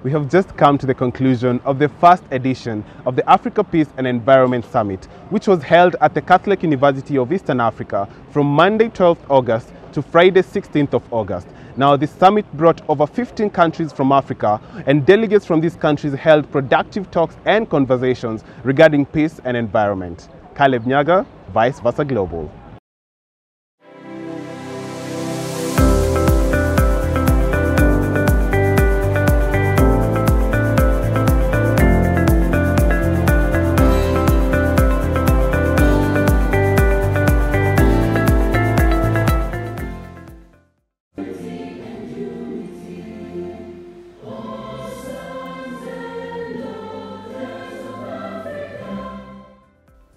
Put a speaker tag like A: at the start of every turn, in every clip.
A: we have just come to the conclusion of the first edition of the Africa Peace and Environment Summit, which was held at the Catholic University of Eastern Africa from Monday 12th August to Friday 16th of August. Now, this summit brought over 15 countries from Africa, and delegates from these countries held productive talks and conversations regarding peace and environment. Caleb Nyaga, Vice Versa Global.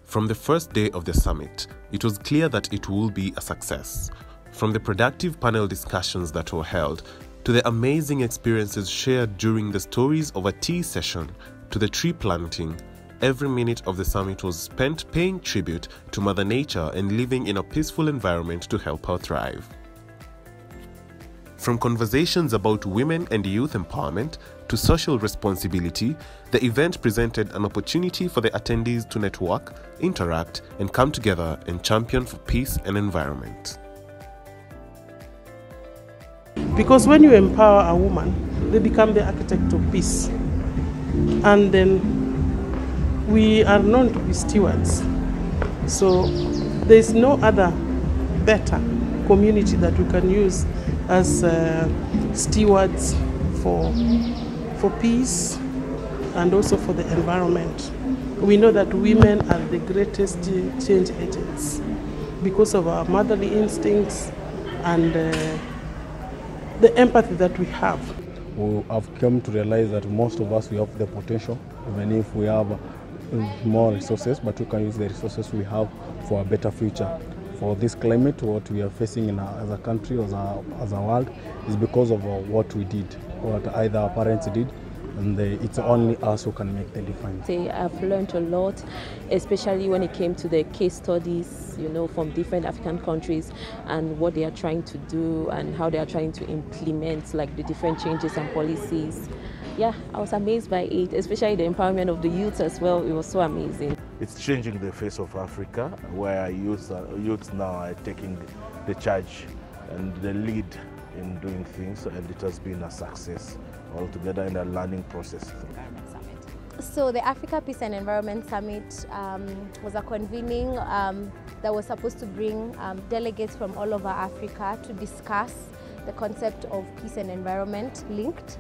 B: From the first day of the summit, it was clear that it will be a success. From the productive panel discussions that were held, to the amazing experiences shared during the stories of a tea session, to the tree planting, every minute of the summit was spent paying tribute to Mother Nature and living in a peaceful environment to help her thrive. From conversations about women and youth empowerment to social responsibility, the event presented an opportunity for the attendees to network, interact, and come together and champion for peace and environment.
C: Because when you empower a woman, they become the architect of peace. And then we are known to be stewards. So there is no other better community that we can use as stewards for peace and also for the environment. We know that women are the greatest change agents because of our motherly instincts and the empathy that we have.
D: We have come to realize that most of us, we have the potential, even if we have more resources, but we can use the resources we have for a better future. For this climate, what we are facing as a country, as a world, is because of what we did, what either our parents did, and it's only us who can make the difference.
E: I've learned a lot, especially when it came to the case studies, from different African countries and what they are trying to do and how they are trying to implement the different changes and policies. Yeah, I was amazed by it, especially the empowerment of the youth as well. It was so amazing.
F: It's changing the face of Africa, where youths now are taking the charge and the lead in doing things, and it has been a success altogether in a learning process.
G: So the Africa Peace and Environment Summit was a convening that was supposed to bring delegates from all over Africa to discuss the concept of peace and environment linked.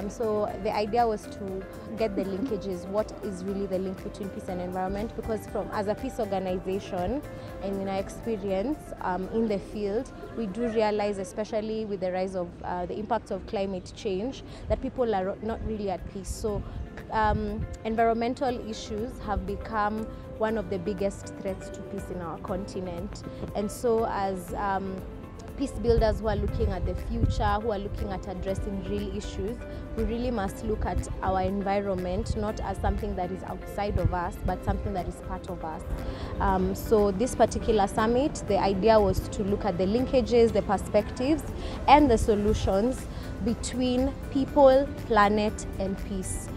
G: So the idea was to get the linkages, what is really the link between peace and environment, because as a peace organization and in our experience in the field, we do realize, especially with the rise of the impact of climate change, that people are not really at peace. So environmental issues have become one of the biggest threats to peace in our continent. And so as peace builders who are looking at the future, who are looking at addressing real issues, we really must look at our environment not as something that is outside of us, but something that is part of us. So this particular summit, the idea was to look at the linkages, the perspectives, and the solutions between people, planet, and peace.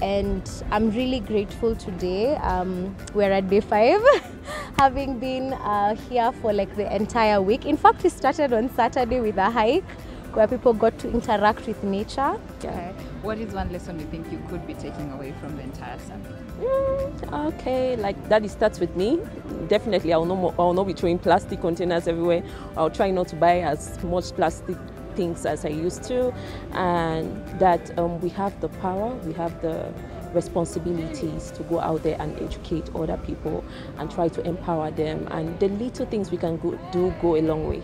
G: And I'm really grateful today. We're at day 5, having been here for the entire week. In fact, we started on Saturday with a hike where people got to interact with nature.
H: Okay. What is one lesson you think you could be taking away from the entire summit?
E: Okay, that it starts with me. Definitely, I will not be throwing plastic containers everywhere. I'll try not to buy as much plastic things as I used to, and that we have the power, we have the responsibilities to go out there and educate other people and try to empower them, and the little things we can do go a long way.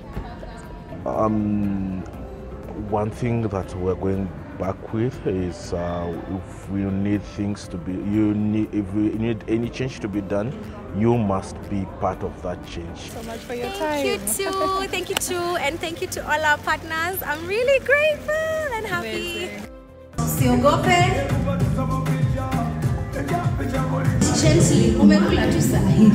F: One thing that we're going back with is if we need things to be, if we need any change to be done, you must be part of that change.
H: So much for your time.
G: Thank you too, and thank you to all our partners. I'm really grateful and happy. Usiogope. Gently, umekula tu sahi.